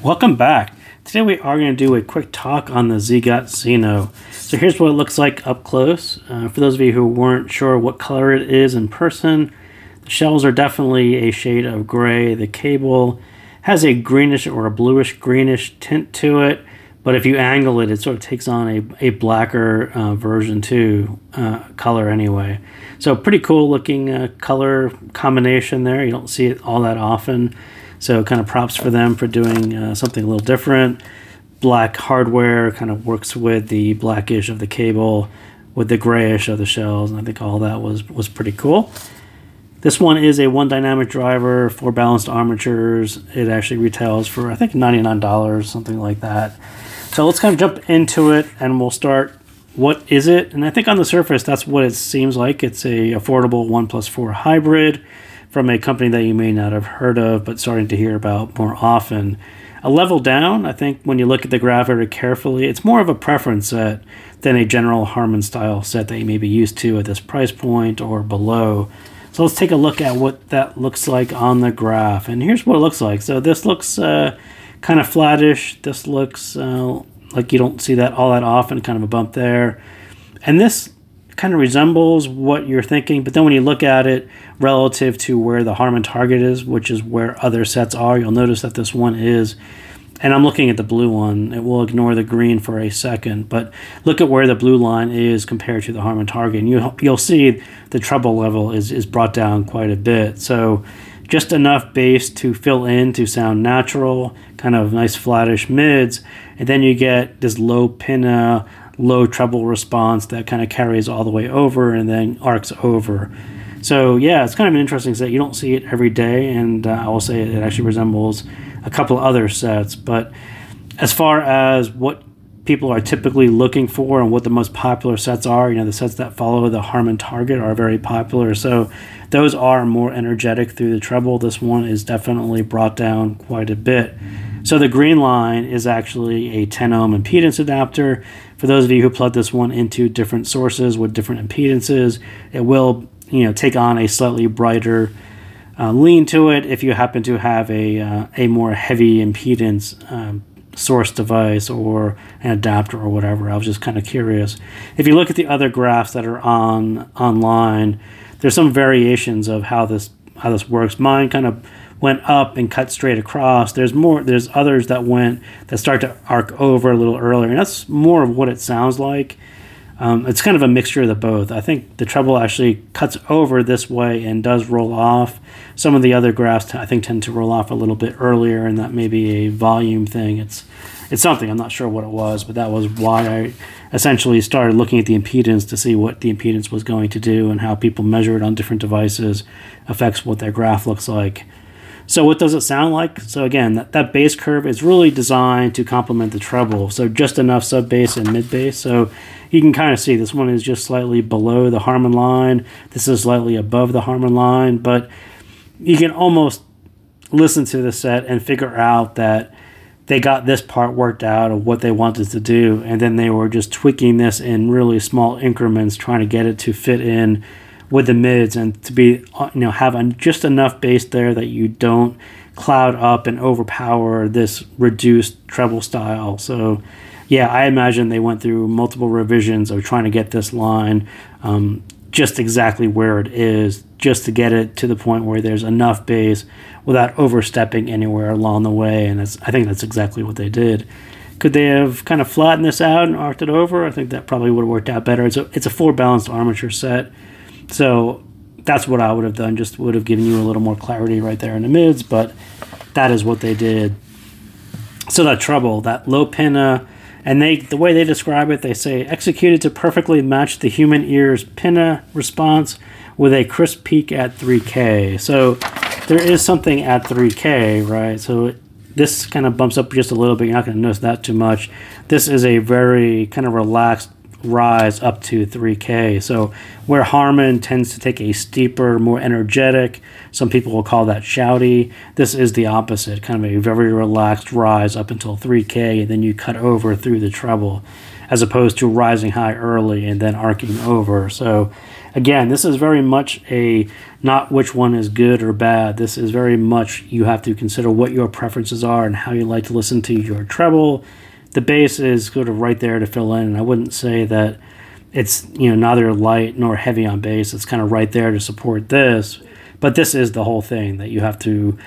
Welcome back. Today we are going to do a quick talk on the Ziigaat Cinno. So here's what it looks like up close. For those of you who weren't sure what color it is in person, the shells are definitely a shade of gray. The cable has a greenish or a bluish greenish tint to it, but if you angle it, it sort of takes on a blacker version too, color anyway. So pretty cool looking color combination there. You don't see it all that often. So kind of props for them for doing something a little different. Black hardware kind of works with the blackish of the cable, with the grayish of the shells, and I think all that was pretty cool. This one is a one dynamic driver, 4 balanced armatures. It actually retails for I think $99, something like that. So let's kind of jump into it and we'll start. What is it? And I think on the surface that's what it seems like. It's a affordable 1+4 hybrid from a company that you may not have heard of, but starting to hear about more often. A level down, I think when you look at the graph very carefully, it's more of a preference set than a general Harman style set that you may be used to at this price point or below. So let's take a look at what that looks like on the graph. And here's what it looks like. So this looks kind of flattish. This looks like you don't see that all that often, kind of a bump there. And this kind of resembles what you're thinking, but then when you look at it relative to where the Harman target is, which is where other sets are, you'll notice that this one is, and I'm looking at the blue one, it will ignore the green for a second, but look at where the blue line is compared to the Harman target, and you'll see the treble level is brought down quite a bit. So just enough bass to fill in to sound natural, kind of nice flattish mids, and then you get this low pinna, low treble response that kind of carries all the way over and then arcs over. So yeah, it's kind of an interesting set. You don't see it every day, and I will say it actually resembles a couple other sets. But as far as what people are typically looking for and what the most popular sets are, you know, the sets that follow the Harman target are very popular. So those are more energetic through the treble. This one is definitely brought down quite a bit. So the green line is actually a 10 ohm impedance adapter. For those of you who plug this one into different sources with different impedances, it will, you know, take on a slightly brighter lean to it if you happen to have a more heavy impedance source device or an adapter or whatever. I was just kind of curious. If you look at the other graphs that are online, there's some variations of how this works. Mine kind of went up and cut straight across. There's others that start to arc over a little earlier, and that's more of what it sounds like. It's kind of a mixture of the both. I think the treble actually cuts over this way and does roll off. Some of the other graphs I think tend to roll off a little bit earlier, and that may be a volume thing. It's something, I'm not sure what it was, but that was why I essentially started looking at the impedance to see what the impedance was going to do, and how people measure it on different devices affects what their graph looks like. So what does it sound like? So again, that bass curve is really designed to complement the treble. So just enough sub bass and mid bass. So you can kind of see this one is just slightly below the Harman line. This is slightly above the Harman line, but you can almost listen to the set and figure out that they got this part worked out of what they wanted to do, and then they were just tweaking this in really small increments, trying to get it to fit in with the mids and to be, you know, have just enough bass there that you don't cloud up and overpower this reduced treble style. So yeah, I imagine they went through multiple revisions of trying to get this line just exactly where it is, just to get it to the point where there's enough bass without overstepping anywhere along the way. And I think that's exactly what they did. Could they have kind of flattened this out and arced it over? I think that probably would have worked out better. It's a 4 balanced armature set. So that's what I would have done, just would have given you a little more clarity right there in the mids, but that is what they did. So that treble, that low pinna, and the way they describe it, they say, executed to perfectly match the human ear's pinna response with a crisp peak at 3K. So there is something at 3K, right? So this kind of bumps up just a little bit. You're not going to notice that too much. This is a very kind of relaxed rise up to 3K. So where Harman tends to take a steeper, more energetic, some people will call that shouty, this is the opposite, kind of a very relaxed rise up until 3K, and then you cut over through the treble. as opposed to rising high early and then arcing over. So again, this is very much a not which one is good or bad. This is very much you have to consider what your preferences are and how you like to listen to your treble. The bass is sort of right there to fill in, and I wouldn't say that it's, you know, neither light nor heavy on bass. It's kind of right there to support this. But this is the whole thing that you have to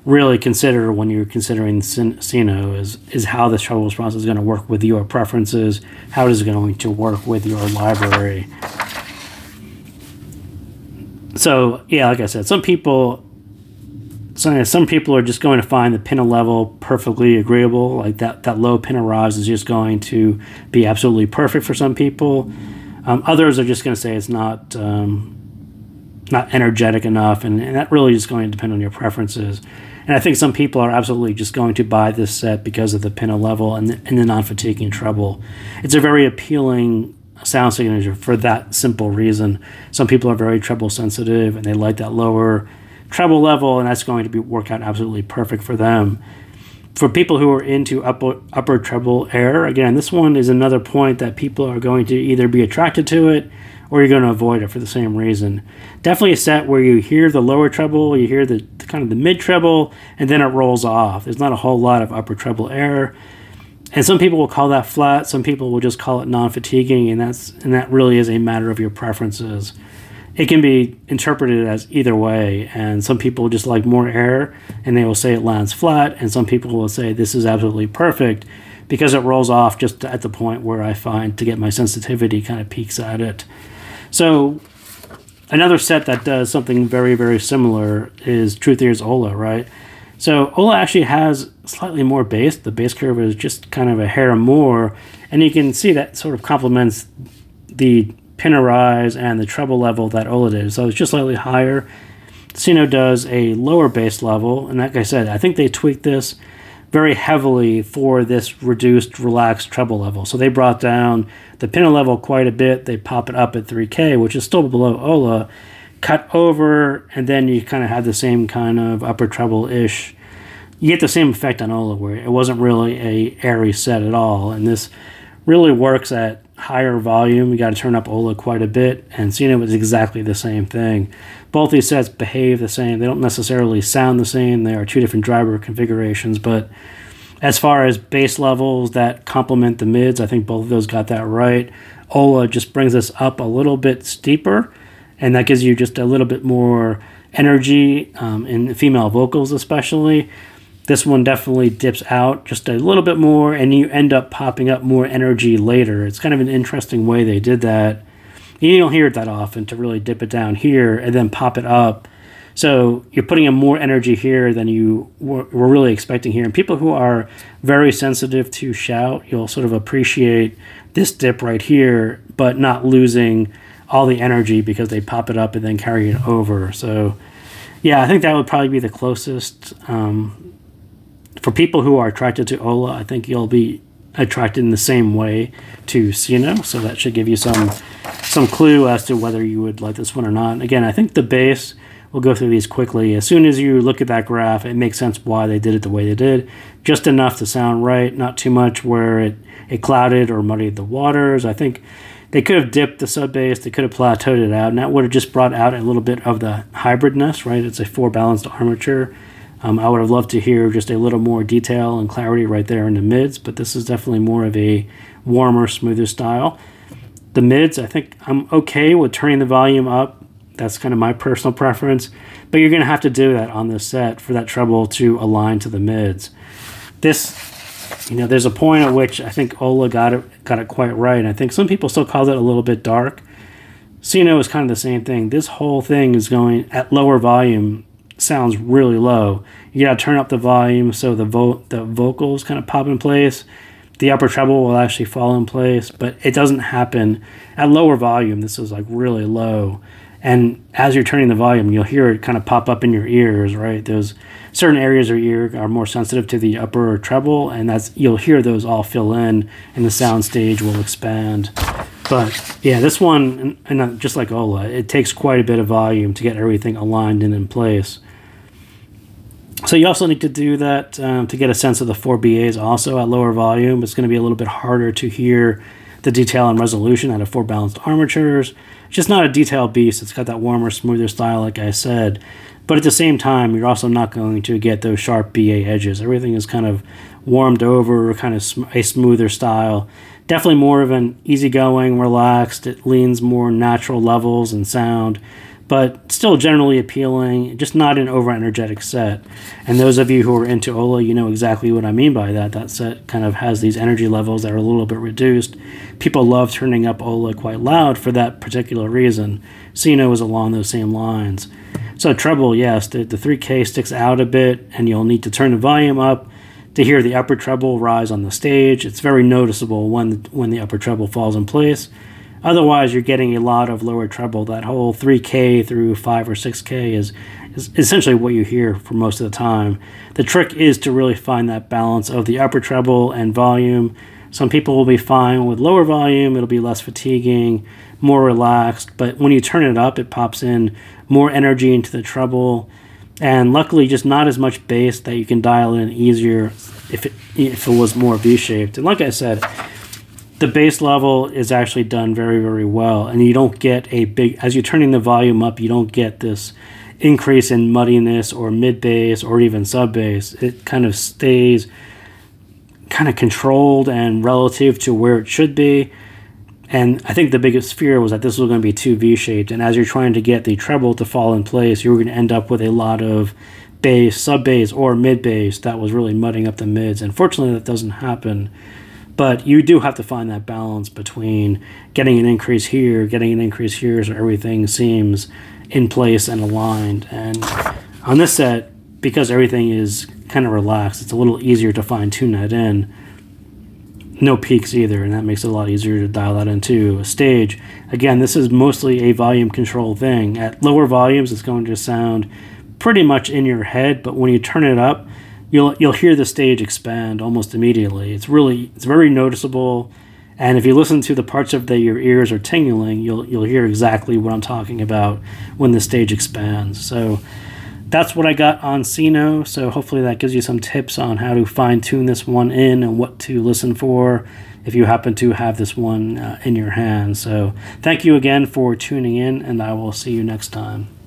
really consider when you're considering Cinno is how this treble response is going to work with your preferences, how it is going to work with your library. So yeah, like I said, some people are just going to find the pinna level perfectly agreeable, like that low pinna rise is just going to be absolutely perfect for some people. Others are just going to say it's not energetic enough, and that really is going to depend on your preferences. And I think some people are absolutely just going to buy this set because of the pinna level and the non-fatiguing treble. It's a very appealing sound signature for that simple reason. Some people are very treble sensitive and they like that lower treble level, and that's going to work out absolutely perfect for them. For people who are into upper treble air, again, this one is another point that people are going to either be attracted to it or you're going to avoid it for the same reason. Definitely a set where you hear the lower treble, you hear the kind of the mid treble, and then it rolls off. There's not a whole lot of upper treble air. And some people will call that flat, some people will just call it non-fatiguing, and that really is a matter of your preferences. It can be interpreted as either way, and some people just like more air, and they will say it lands flat, and some people will say this is absolutely perfect because it rolls off just at the point where I find to get my sensitivity kind of peaks at it. So another set that does something very, very similar is Truth Ear's Hola, right? So Hola actually has slightly more bass. The bass curve is just kind of a hair more, and you can see that sort of complements the pinna rise and the treble level that Hola did. So it's just slightly higher. Cinno does a lower bass level, and like I said, I think they tweaked this very heavily for this reduced, relaxed treble level. So they brought down the pinna level quite a bit. They pop it up at 3K, which is still below Hola, cut over, and then you kind of have the same kind of upper treble-ish. You get the same effect on Hola, where it wasn't really a airy set at all, and this really works at higher volume. You got to turn up Hola quite a bit, and Cinno is exactly the same thing. Both these sets behave the same. They don't necessarily sound the same. They are two different driver configurations, but as far as bass levels that complement the mids, I think both of those got that right. Hola just brings us up a little bit steeper, and that gives you just a little bit more energy in female vocals especially. This one definitely dips out just a little bit more, and you end up popping up more energy later. It's kind of an interesting way they did that. You don't hear it that often to really dip it down here and then pop it up. So you're putting in more energy here than you were really expecting here. And people who are very sensitive to shout, you'll sort of appreciate this dip right here, but not losing all the energy because they pop it up and then carry it over. So yeah, I think that would probably be the closest. For people who are attracted to Hola, I think you'll be attracted in the same way to Cinno, so that should give you some clue as to whether you would like this one or not. Again, I think the bass, we'll go through these quickly. As soon as you look at that graph, it makes sense why they did it the way they did. Just enough to sound right, not too much where it clouded or muddied the waters. I think they could have dipped the sub bass, they could have plateaued it out, and that would have just brought out a little bit of the hybridness, right? It's a 4-balanced armature. I would have loved to hear just a little more detail and clarity right there in the mids, but this is definitely more of a warmer, smoother style. The mids, I think I'm okay with turning the volume up. That's kind of my personal preference, but you're going to have to do that on this set for that treble to align to the mids. This, you know, there's a point at which I think Hola got it quite right. I think some people still call it a little bit dark. Cinno is kind of the same thing. This whole thing is going at lower volume, sounds really low. You gotta turn up the volume so the vocals kind of pop in place. The upper treble will actually fall in place, but it doesn't happen at lower volume. This is like really low, and as you're turning the volume, you'll hear it kind of pop up in your ears, right? Those certain areas of your ear are more sensitive to the upper treble, and you'll hear those all fill in, and the sound stage will expand. But yeah, this one, and just like Hola, it takes quite a bit of volume to get everything aligned and in place. So you also need to do that to get a sense of the 4 BAs also at lower volume. It's going to be a little bit harder to hear the detail and resolution out of 4 balanced armatures. It's just not a detailed beast. It's got that warmer, smoother style, like I said. But at the same time, you're also not going to get those sharp BA edges. Everything is kind of warmed over, kind of a smoother style. Definitely more of an easygoing, relaxed. It leans more natural levels and sound, but still generally appealing, just not an over-energetic set. And those of you who are into Hola, you know exactly what I mean by that. That set kind of has these energy levels that are a little bit reduced. People love turning up Hola quite loud for that particular reason. Cinno is along those same lines. So treble, yes, the 3K sticks out a bit, and you'll need to turn the volume up to hear the upper treble rise on the stage. It's very noticeable when the upper treble falls in place. Otherwise, you're getting a lot of lower treble. That whole 3K through 5 or 6K is essentially what you hear for most of the time. The trick is to really find that balance of the upper treble and volume. Some people will be fine with lower volume. It'll be less fatiguing, more relaxed. But when you turn it up, it pops in more energy into the treble. And luckily, just not as much bass that you can dial in easier if it was more V-shaped. And like I said, the bass level is actually done very, very well. And you don't get a big, as you're turning the volume up, you don't get this increase in muddiness or mid-bass or even sub-bass. It kind of stays kind of controlled and relative to where it should be. And I think the biggest fear was that this was going to be too V-shaped. And as you're trying to get the treble to fall in place, you were going to end up with a lot of bass, sub-bass, or mid-bass that was really mudding up the mids. And fortunately, that doesn't happen. But you do have to find that balance between getting an increase here, getting an increase here, so everything seems in place and aligned. And on this set, because everything is kind of relaxed, it's a little easier to fine-tune that in. No peaks either, and that makes it a lot easier to dial that into a stage. Again, this is mostly a volume control thing. At lower volumes, it's going to sound pretty much in your head, but when you turn it up, you'll hear the stage expand almost immediately. It's very noticeable, and if you listen to the parts of your ears are tingling, you'll hear exactly what I'm talking about when the stage expands. So that's what I got on Cinno, so hopefully that gives you some tips on how to fine-tune this one in and what to listen for if you happen to have this one in your hand. So thank you again for tuning in, and I will see you next time.